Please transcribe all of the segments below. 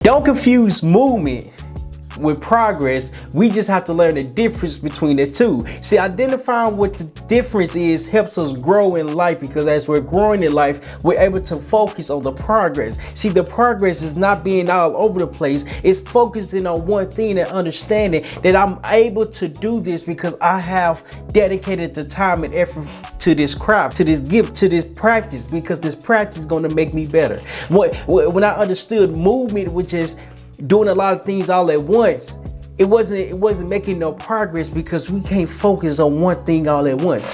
Don't confuse movement with progress. We just have to learn the difference between the two. See, identifying what the difference is helps us grow in life, because as we're growing in life, we're able to focus on the progress. See, the progress is not being all over the place. It's focusing on one thing and understanding that I'm able to do this because I have dedicated the time and effort to this craft, to this gift, to this practice, because this practice is going to make me better. When I understood movement, which is doing a lot of things all at once, it wasn't making no progress, because we can't focus on one thing all at once.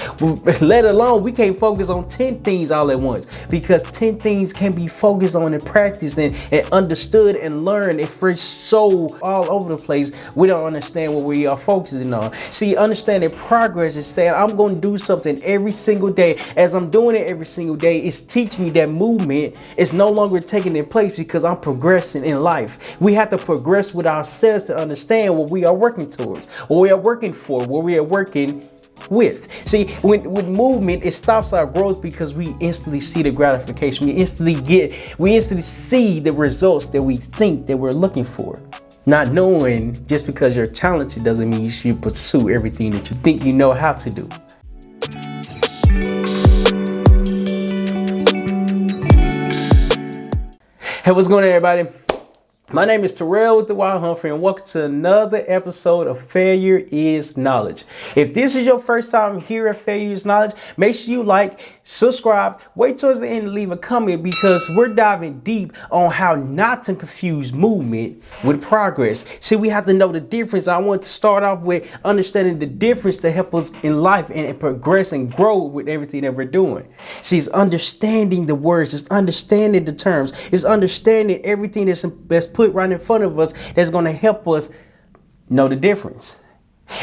Let alone we can't focus on 10 things all at once, because 10 things can be focused on and practiced and understood and learned. If we're so all over the place, we don't understand what we are focusing on. See, understanding progress is saying I'm going to do something every single day. As I'm doing it every single day, it's teaching me that movement is no longer taking in place, because I'm progressing in life. We have to progress with ourselves to understand what we are working towards, what we are working for, what we are working with. See, with movement, it stops our growth because we instantly see the gratification. We instantly see the results that we think that we're looking for. Not knowing just because you're talented doesn't mean you should pursue everything that you think you know how to do. Hey, what's going on, everybody? My name is Terryl with the Humphrey, and welcome to another episode of Failure is Knowledge. If this is your first time here at Failure is Knowledge, make sure you like, subscribe, wait towards the end to leave a comment, because we're diving deep on how not to confuse movement with progress. See, we have to know the difference. I want to start off with understanding the difference to help us in life and progress and grow with everything that we're doing. See, it's understanding the words, it's understanding the terms, it's understanding everything that's put right in front of us that's going to help us know the difference.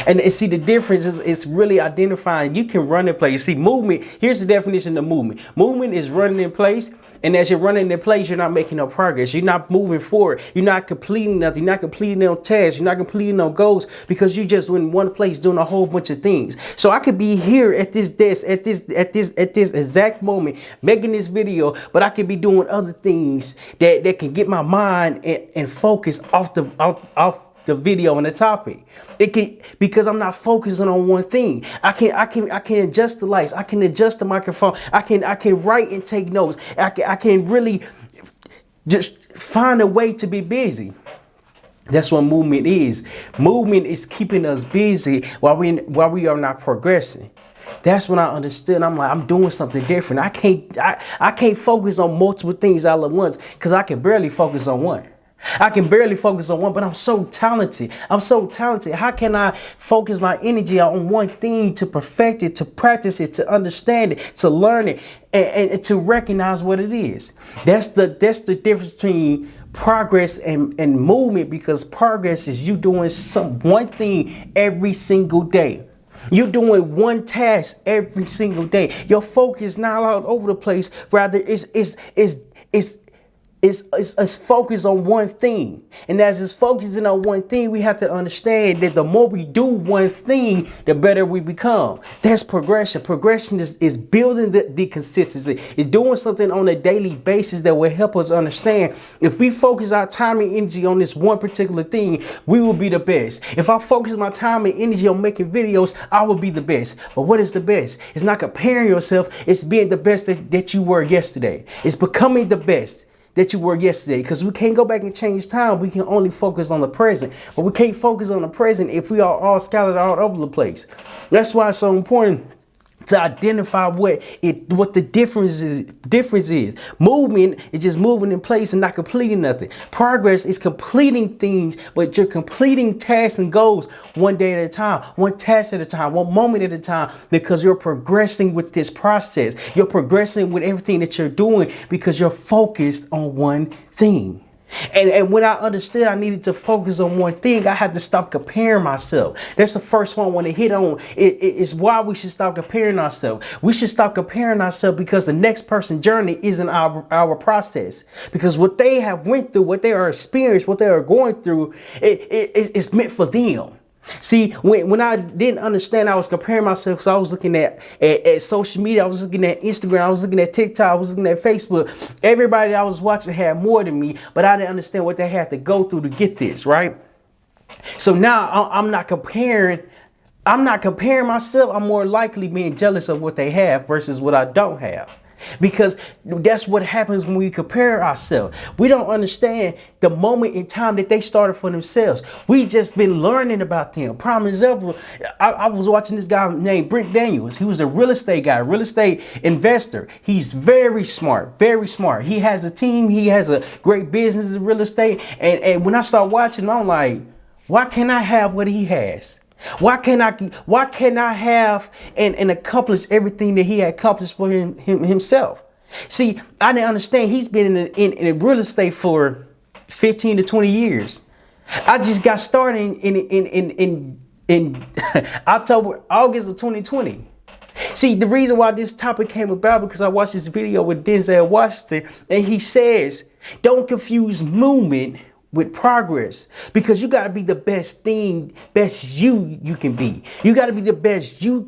And see, the difference is really identifying. You can run in place. See, movement, here's the definition of movement. Movement is running in place. And as you're running in place, you're not making no progress. You're not moving forward. You're not completing nothing. You're not completing no tasks. You're not completing no goals, because you just in one place doing a whole bunch of things. So I could be here at this desk at this exact moment making this video, but I could be doing other things that can get my mind and focus off the video and the topic. It can, because I'm not focusing on one thing. I can adjust the lights. I can adjust the microphone. I can write and take notes. I can really just find a way to be busy. That's what movement is. Movement is keeping us busy while we are not progressing. That's when I understood. I'm like, I'm doing something different. I can't focus on multiple things all at once, because I can barely focus on one. I can barely focus on one, but I'm so talented. How can I focus my energy on one thing, to perfect it, to practice it, to understand it, to learn it, and to recognize what it is? That's the difference between progress and movement, because progress is you doing one thing every single day. You're doing one task every single day. Your focus is not all over the place. Rather, it's focused on one thing. And as it's focusing on one thing, we have to understand that the more we do one thing, the better we become. That's progression. Progression is building the consistency. It's doing something on a daily basis that will help us understand. If we focus our time and energy on this one particular thing, we will be the best. If I focus my time and energy on making videos, I will be the best. But what is the best? It's not comparing yourself. It's being the best that you were yesterday. It's becoming the best that you were yesterday, because we can't go back and change time. We can only focus on the present, but we can't focus on the present if we are all scattered all over the place. That's why it's so important to identify what the difference is. Movement is just moving in place and not completing nothing. Progress is completing things, but you're completing tasks and goals one day at a time, one task at a time, one moment at a time, because you're progressing with this process. You're progressing with everything that you're doing because you're focused on one thing. And when I understood I needed to focus on one thing, I had to stop comparing myself. That's the first one I want to hit on. It's why we should stop comparing ourselves. We should stop comparing ourselves, because the next person's journey isn't our process. Because what they have went through, what they are experienced, what they are going through, it's meant for them. See, when I didn't understand, I was comparing myself because I was looking at social media. I was looking at Instagram. I was looking at TikTok. I was looking at Facebook. Everybody I was watching had more than me, but I didn't understand what they had to go through to get this, right? So now I'm not comparing. I'm not comparing myself. I'm more likely being jealous of what they have versus what I don't have. Because that's what happens when we compare ourselves. We don't understand the moment in time that they started for themselves. We just been learning about them. Prime example, I was watching this guy named Brent Daniels. He was a real estate guy, real estate investor. He's very smart, very smart. He has a team. He has a great business in real estate. And when I start watching, I'm like, why can't I have what he has? Why can't I have and accomplish everything that he had accomplished for himself? See, I didn't understand. He's been in real estate for 15 to 20 years. I just got started in August of 2020. See, the reason why this topic came about because I watched this video with Denzel Washington, and he says, don't confuse movement with progress, because you got to be the best you can be. You got to be the best you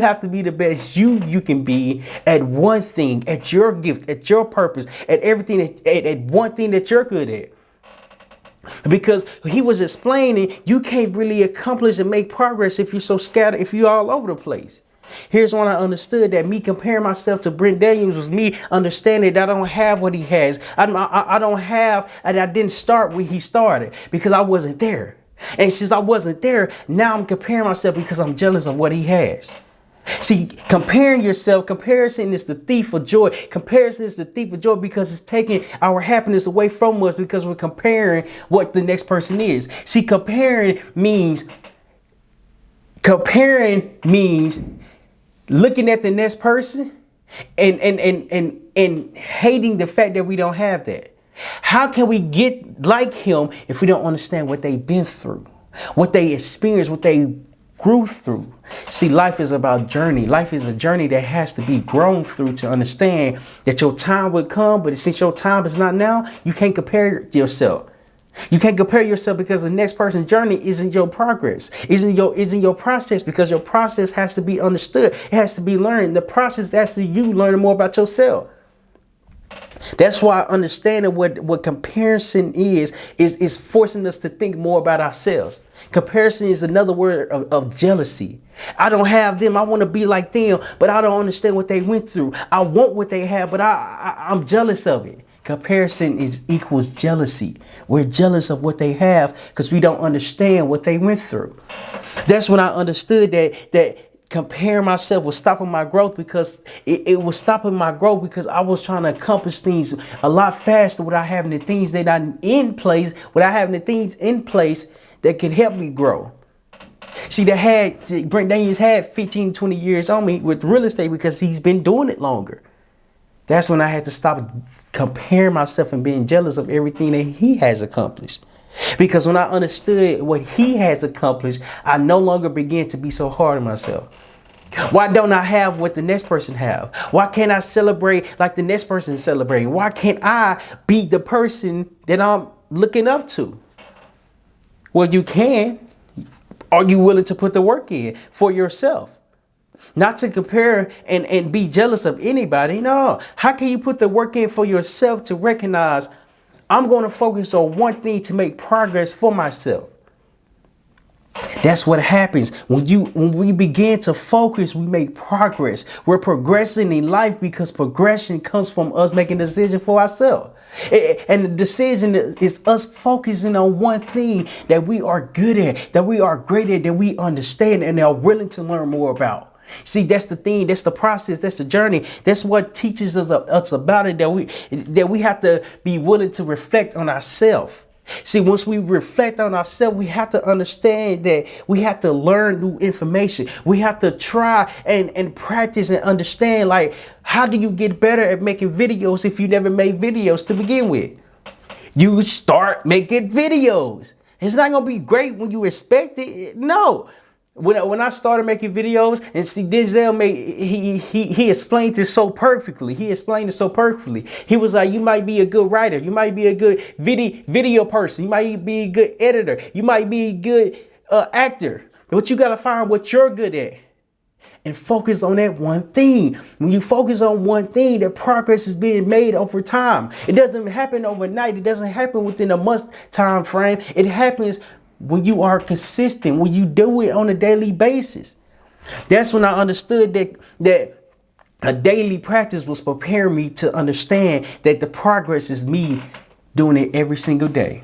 have to be the best you can be at one thing, at your gift, at your purpose, at everything, at one thing that you're good at. Because he was explaining, you can't really accomplish and make progress if you're so scattered, if you're all over the place. Here's when I understood that me comparing myself to Brent Daniels was me understanding that I don't have what he has. I don't have, and I didn't start where he started because I wasn't there. And since I wasn't there, now I'm comparing myself because I'm jealous of what he has. See, comparing yourself, comparison is the thief of joy. Comparison is the thief of joy because it's taking our happiness away from us because we're comparing what the next person is. See, comparing means looking at the next person and hating the fact that we don't have that. How can we get like him if we don't understand what they've been through, what they experienced, what they grew through? See, life is about journey. Life is a journey that has to be grown through to understand that your time would come, but since your time is not now, you can't compare yourself. You can't compare yourself because the next person's journey isn't your progress, isn't your process, because your process has to be understood. It has to be learned. The process that's you learning more about yourself. That's why understanding what comparison is forcing us to think more about ourselves. Comparison is another word of jealousy. I don't have them. I want to be like them, but I don't understand what they went through. I want what they have, but I'm jealous of it. Comparison equals jealousy. We're jealous of what they have because we don't understand what they went through. That's when I understood that comparing myself was stopping my growth, because it was stopping my growth because I was trying to accomplish things a lot faster without having the things that are in place, that could help me grow. See, Brent Daniels had 15, 20 years on me with real estate because he's been doing it longer. That's when I had to stop comparing myself and being jealous of everything that he has accomplished. Because when I understood what he has accomplished, I no longer began to be so hard on myself. Why don't I have what the next person have? Why can't I celebrate like the next person is celebrating? Why can't I be the person that I'm looking up to? Well, you can. Are you willing to put the work in for yourself? Not to compare and be jealous of anybody. No. How can you put the work in for yourself to recognize I'm going to focus on one thing to make progress for myself? That's what happens when we begin to focus. We make progress. We're progressing in life because progression comes from us making a decision for ourselves. And the decision is us focusing on one thing that we are good at, that we are great at, that we understand and are willing to learn more about. See, that's the thing. That's the process. That's the journey. That's what teaches us about it, that we have to be willing to reflect on ourselves. See, once we reflect on ourselves, we have to understand that we have to learn new information. We have to try and practice and understand, like, how do you get better at making videos if you never made videos to begin with? You start making videos. It's not going to be great when you expect it. No. When I started making videos, and see, Denzel he explained it so perfectly. He was like, you might be a good writer. You might be a good video person. You might be a good editor. You might be good an actor, but you got to find what you're good at and focus on that one thing. When you focus on one thing, the progress is being made over time. It doesn't happen overnight. It doesn't happen within a month time frame. It happens when you are consistent, when you do it on a daily basis. That's when I understood that a daily practice was preparing me to understand that the progress is me doing it every single day.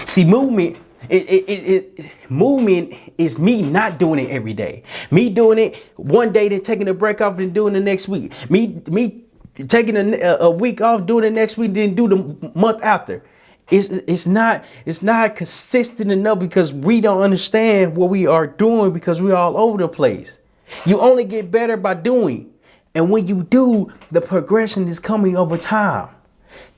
See, movement is me not doing it every day. Me doing it one day, then taking a break off and doing the next week. Me taking a week off, doing the next week, then do the month after. It's not consistent enough because we don't understand what we are doing because we're all over the place. You only get better by doing. And when you do, the progression is coming over time.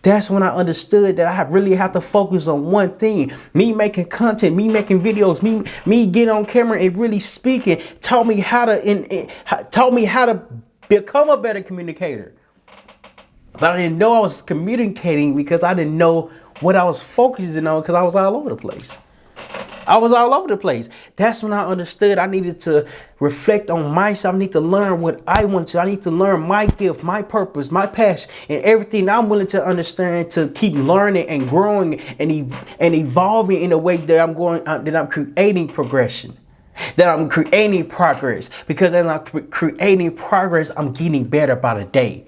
That's when I understood that I really have to focus on one thing. Me making content, me making videos, me getting on camera and really speaking taught me how to become a better communicator. But I didn't know I was communicating because I didn't know what I was focusing on because I was all over the place. That's when I understood I needed to reflect on myself. I need to learn what I want to. I need to learn my gift, my purpose, my passion, and everything I'm willing to understand to keep learning and growing and evolving in a way that I'm creating progression, that I'm creating progress. Because as I'm creating progress, I'm getting better by the day.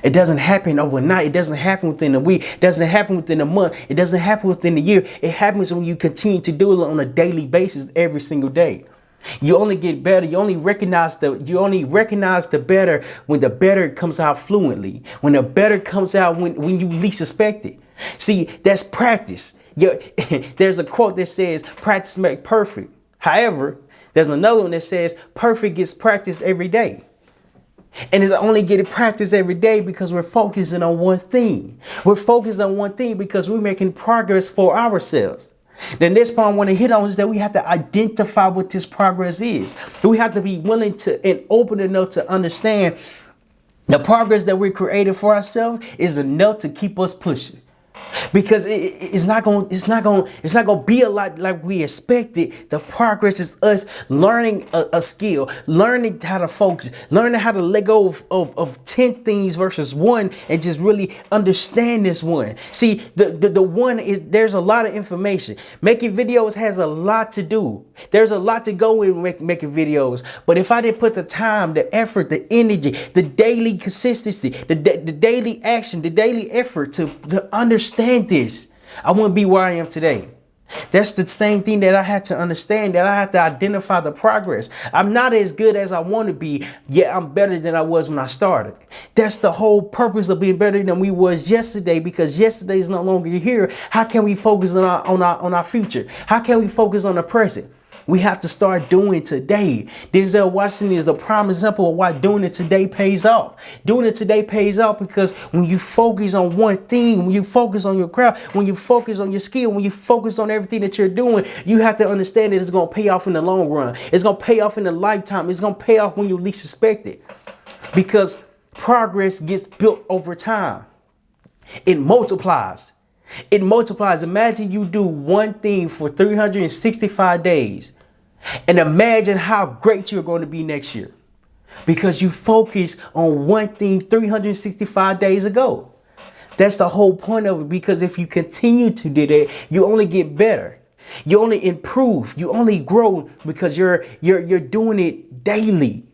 It doesn't happen overnight. It doesn't happen within a week. It doesn't happen within a month. It doesn't happen within a year. It happens when you continue to do it on a daily basis every single day. You only get better. You only recognize the better when the better comes out fluently. When the better comes out when you least expect it. See, that's practice. There's a quote that says, practice makes perfect. However, there's another one that says, perfect gets practice every day. And it's only getting practice every day because we're focusing on one thing. We're focused on one thing because we're making progress for ourselves. The next point I want to hit on is that we have to identify what this progress is. We have to be willing to and open enough to understand the progress that we're creating for ourselves is enough to keep us pushing. Because it's not going to be a lot like we expected. The progress is us learning a skill, learning how to focus, learning how to let go of 10 things versus one and just really understand this one. See, the one is there's a lot of information. Making videos has a lot to do. There's a lot to go in making videos. But if I didn't put the time, the effort, the energy, the daily consistency, the daily action, the daily effort to understand this, I wouldn't be where I am today. That's the same thing that I had to understand, that I had to identify the progress. I'm not as good as I want to be, yet I'm better than I was when I started. That's the whole purpose of being better than we was yesterday, because yesterday is no longer here. How can we focus on our future? How can we focus on the present? We have to start doing it today. Denzel Washington is a prime example of why doing it today pays off. Doing it today pays off because when you focus on one thing, when you focus on your craft, when you focus on your skill, when you focus on everything that you're doing, you have to understand that it's going to pay off in the long run. It's going to pay off in the lifetime. It's going to pay off when you least expect it. Because progress gets built over time. It multiplies. It multiplies. Imagine you do one thing for 365 days and imagine how great you're going to be next year because you focus on one thing 365 days ago. That's the whole point of it, because if you continue to do that, you only get better. You only improve. You only grow because you're doing it daily.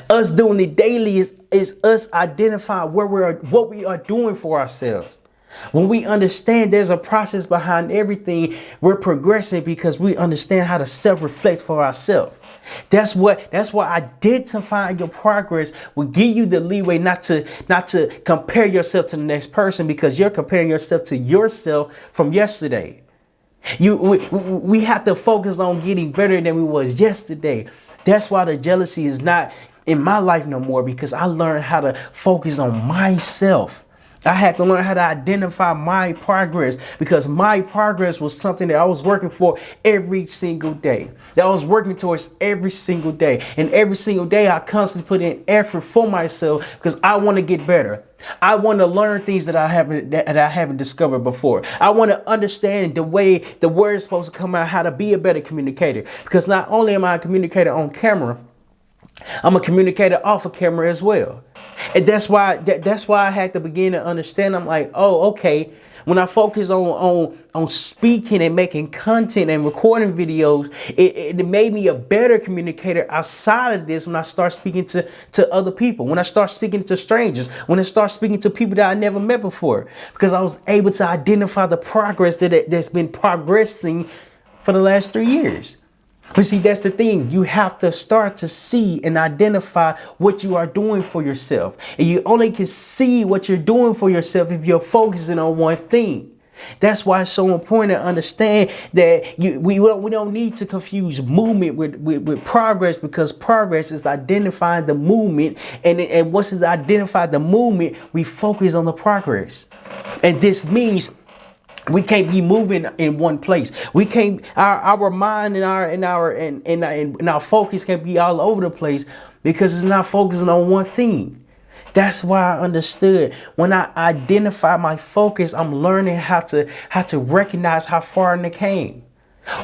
Us doing it daily is us identifying what we are doing for ourselves. When we understand there's a process behind everything, we're progressing because we understand how to self-reflect for ourselves. That's why identifying your progress will give you the leeway not to compare yourself to the next person, because you're comparing yourself to yourself from yesterday. We have to focus on getting better than we was yesterday. That's why the jealousy is not in my life no more, because I learned how to focus on myself. I had to learn how to identify my progress, because my progress was something that I was working for every single day, that I was working towards every single day. And every single day I constantly put in effort for myself because I want to get better. I want to learn things that I haven't discovered before. I want to understand the way the word is supposed to come out, how to be a better communicator, because not only am I a communicator on camera, I'm a communicator off of camera as well. And that's why I had to begin to understand. I'm like, oh, okay. When I focus on speaking and making content and recording videos, it made me a better communicator outside of this when I start speaking to other people, when I start speaking to strangers, when I start speaking to people that I never met before, because I was able to identify the progress that's been progressing for the last 3 years. But see, that's the thing. You have to start to see and identify what you are doing for yourself. And you only can see what you're doing for yourself if you're focusing on one thing. That's why it's so important to understand that we don't need to confuse movement with progress, because progress is identifying the movement. And once it's identified the movement, we focus on the progress. And this means we can't be moving in one place. We can't. Our mind and our focus can be all over the place because it's not focusing on one thing. That's why I understood when I identify my focus, I'm learning how to recognize how far I came.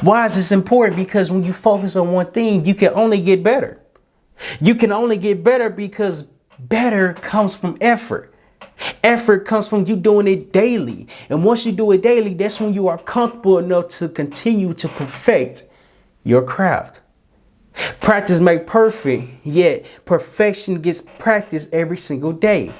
Why is this important? Because when you focus on one thing, you can only get better. You can only get better because better comes from effort. Effort comes from you doing it daily. And once you do it daily, that's when you are comfortable enough to continue to perfect your craft. Practice makes perfect, yet perfection gets practiced every single day.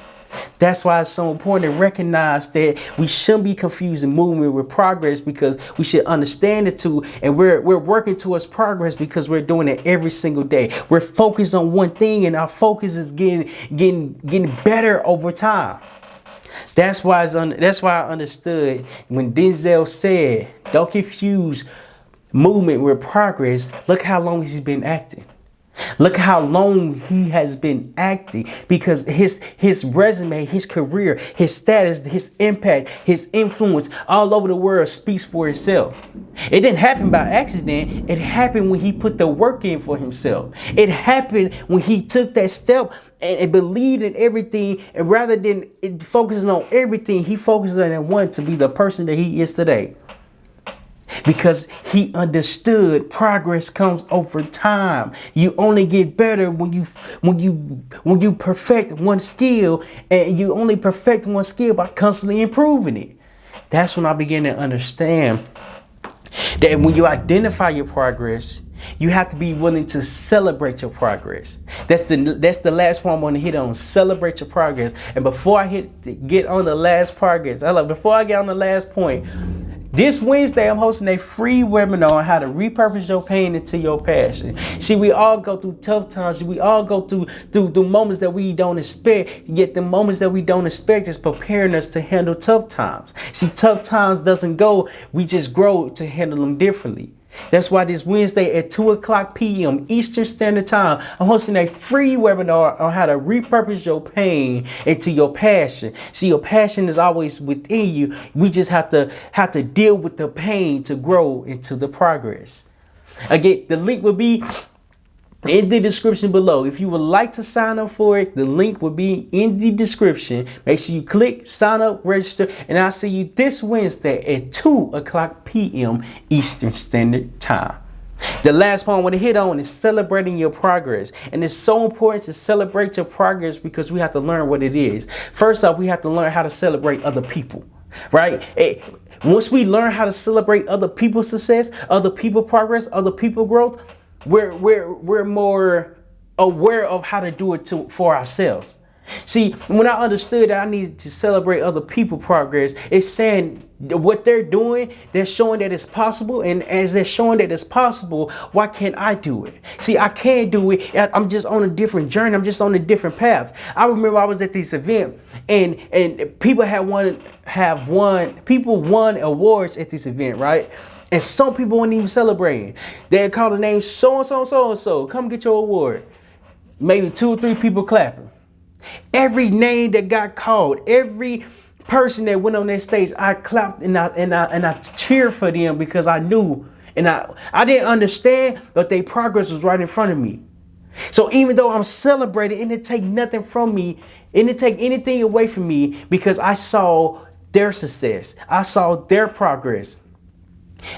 That's why it's so important to recognize that we shouldn't be confusing movement with progress, because we should understand the two. And we're working towards progress because we're doing it every single day. We're focused on one thing, and our focus is getting better over time. That's why I understood when Denzel said, "Don't confuse movement with progress." Look how long he's been acting. Look how long he has been acting, because his resume, his career, his status, his impact, his influence all over the world speaks for itself. It didn't happen by accident. It happened when he put the work in for himself. It happened when he took that step and believed in everything. And rather than focusing on everything, he focused on and wanted to be the person that he is today. Because he understood progress comes over time. You only get better when you perfect one skill, and you only perfect one skill by constantly improving it. That's when I began to understand that when you identify your progress, you have to be willing to celebrate your progress. That's the last point I want to hit on. Celebrate your progress. And before I get on the last point, this Wednesday, I'm hosting a free webinar on how to repurpose your pain into your passion. See, we all go through tough times. We all go through moments that we don't expect. Yet the moments that we don't expect is preparing us to handle tough times. See, tough times doesn't go. We just grow to handle them differently. That's why this Wednesday at 2:00 p.m. Eastern Standard Time, I'm hosting a free webinar on how to repurpose your pain into your passion. See, your passion is always within you. We just have to deal with the pain to grow into the progress. Again, the link will be in the description below. If you would like to sign up for it, the link will be in the description. Make sure you click sign up, register, and I'll see you this Wednesday at 2:00 p.m. Eastern Standard Time. The last point I want to hit on is celebrating your progress. And it's so important to celebrate your progress because we have to learn what it is. First off, we have to learn how to celebrate other people, right? Once we learn how to celebrate other people's success, other people's progress, other people's growth, we're more aware of how to do it for ourselves. See, when I understood that I needed to celebrate other people's progress, it's saying what they're doing, they're showing that it's possible. And as they're showing that it's possible, why can't I do it? See, I can't do it. I'm just on a different journey. I'm just on a different path. I remember I was at this event and people won awards at this event, right? And some people weren't even celebrating. They called the name so-and-so, come get your award. Maybe 2 or 3 people clapping. Every name that got called, every person that went on that stage, I clapped and I cheered for them because I knew and I didn't understand that their progress was right in front of me. So even though I'm celebrating, it didn't take nothing from me, it didn't take anything away from me because I saw their success. I saw their progress.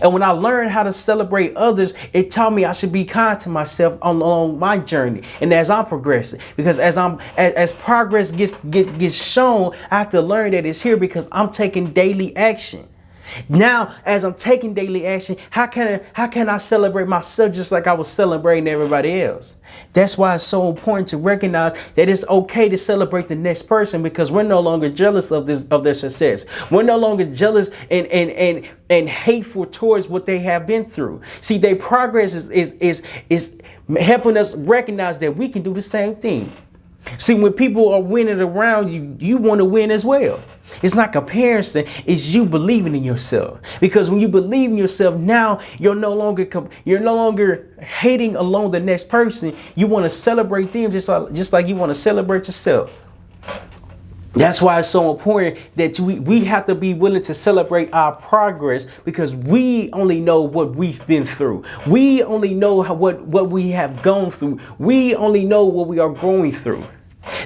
And when I learned how to celebrate others, it taught me I should be kind to myself along my journey and as I'm progressing. Because as progress gets shown, I have to learn that it's here because I'm taking daily action. Now, as I'm taking daily action, how can I celebrate myself just like I was celebrating everybody else? That's why it's so important to recognize that it's okay to celebrate the next person because we're no longer jealous of their success. We're no longer jealous and hateful towards what they have been through. See, their progress is helping us recognize that we can do the same thing. See, when people are winning around you, you want to win as well. It's not comparison. It's you believing in yourself. Because when you believe in yourself, now you're no longer hating along the next person. You want to celebrate them just like you want to celebrate yourself. That's why it's so important that we have to be willing to celebrate our progress because we only know what we've been through. We only know what we have gone through. We only know what we are going through.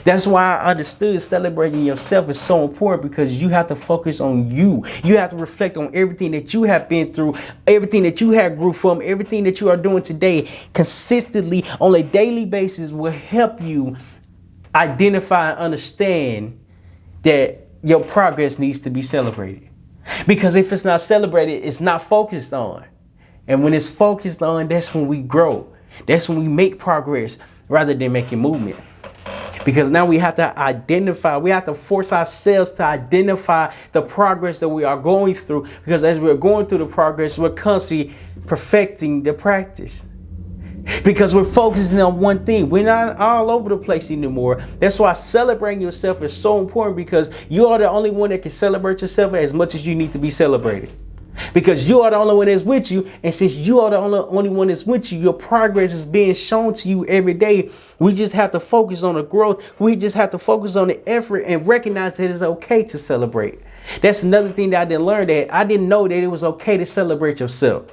That's why I understood celebrating yourself is so important because you have to focus on you. You have to reflect on everything that you have been through, everything that you have grew from, everything that you are doing today consistently on a daily basis will help you identify and understand that your progress needs to be celebrated. Because if it's not celebrated, it's not focused on. And when it's focused on, that's when we grow. That's when we make progress rather than making movement. Because now we have to identify, we have to force ourselves to identify the progress that we are going through. Because as we're going through the progress, we're constantly perfecting the practice. Because we're focusing on one thing. We're not all over the place anymore. That's why celebrating yourself is so important because you are the only one that can celebrate yourself as much as you need to be celebrated. Because you are the only one that's with you. And since you are the only one that's with you, your progress is being shown to you every day. We just have to focus on the growth. We just have to focus on the effort and recognize that it's okay to celebrate. That's another thing that I didn't learn, that I didn't know that it was okay to celebrate yourself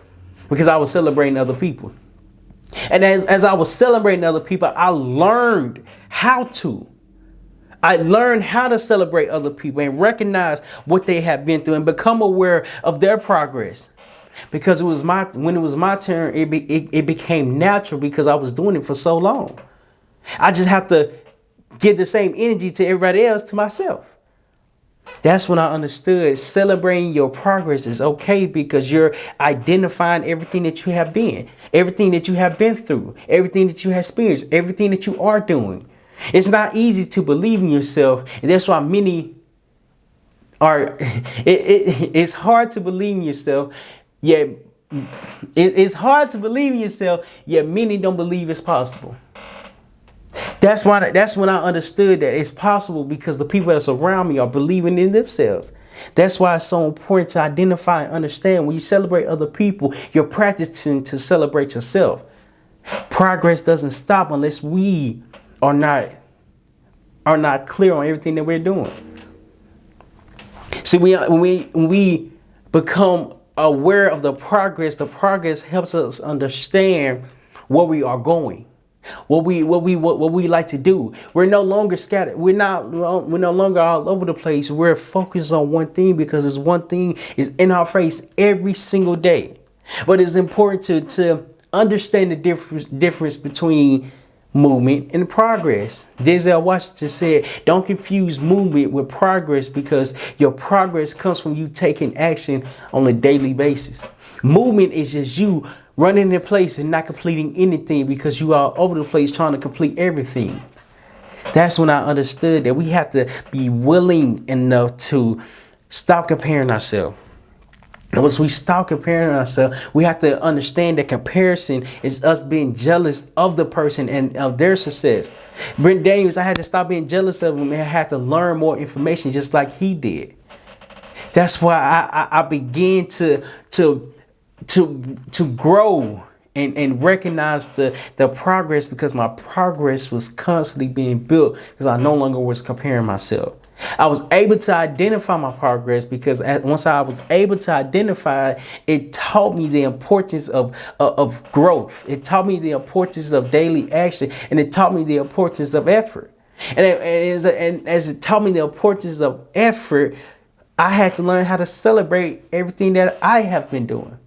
because I was celebrating other people. And as I was celebrating other people, I learned how to. I learned how to celebrate other people and recognize what they have been through and become aware of their progress. Because when it was my turn, it became natural because I was doing it for so long. I just have to give the same energy to everybody else to myself. That's when I understood celebrating your progress is okay because you're identifying everything that you have been, everything that you have been through, everything that you have experienced, everything that you are doing. It's not easy to believe in yourself. And that's why many are, it's hard to believe in yourself, yet it's hard to believe in yourself, yet many don't believe it's possible. That's when I understood that it's possible because the people that's around me are believing in themselves. That's why it's so important to identify and understand when you celebrate other people, you're practicing to celebrate yourself. Progress doesn't stop unless we are not clear on everything that we're doing. See, when we become aware of the progress helps us understand where we are going. What we like to do. We're no longer scattered. We're no longer all over the place. We're focused on one thing because this one thing is in our face every single day. But it's important to understand the difference between movement and progress. Denzel Washington said, "Don't confuse movement with progress because your progress comes from you taking action on a daily basis. Movement is just you running in place and not completing anything because you are all over the place trying to complete everything." That's when I understood that we have to be willing enough to stop comparing ourselves. And once we stop comparing ourselves, we have to understand that comparison is us being jealous of the person and of their success. Brent Daniels, I had to stop being jealous of him and I had to learn more information just like he did. That's why I began to grow and recognize the progress because my progress was constantly being built because I no longer was comparing myself. I was able to identify my progress because once I was able to identify it, it taught me the importance of growth. It taught me the importance of daily action, and it taught me the importance of effort. And as it taught me the importance of effort, I had to learn how to celebrate everything that I have been doing.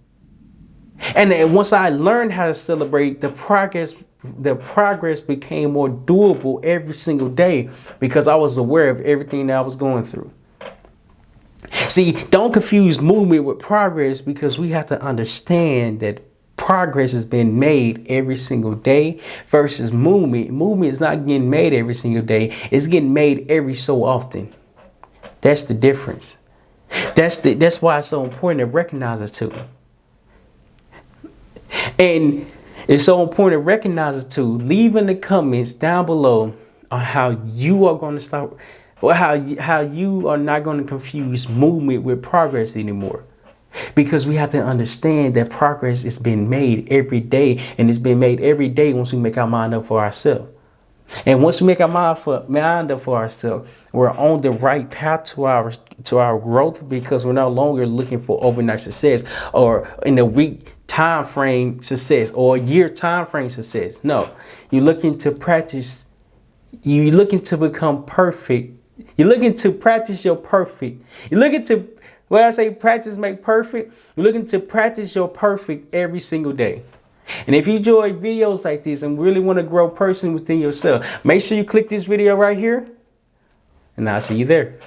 And then once I learned how to celebrate the progress became more doable every single day because I was aware of everything that I was going through. See, don't confuse movement with progress, because we have to understand that progress is being made every single day versus movement. Movement is not getting made every single day. It's getting made every so often. That's the difference. That's why it's so important to recognize it too. And it's so important to recognize it too. Leave in the comments down below on how you are going to stop, or how you are not going to confuse movement with progress anymore. Because we have to understand that progress is being made every day, and it's been made every day once we make our mind up for ourselves. And once we make our mind up for ourselves, we're on the right path to our growth, because we're no longer looking for overnight success or in a week time frame success or a year time frame success. No, you're looking to practice. You're looking to become perfect. You're looking to practice your perfect. You're looking to, when I say practice make perfect, you're looking to practice your perfect every single day. And if you enjoy videos like this and really want to grow personally within yourself, make sure you click this video right here, and I'll see you there.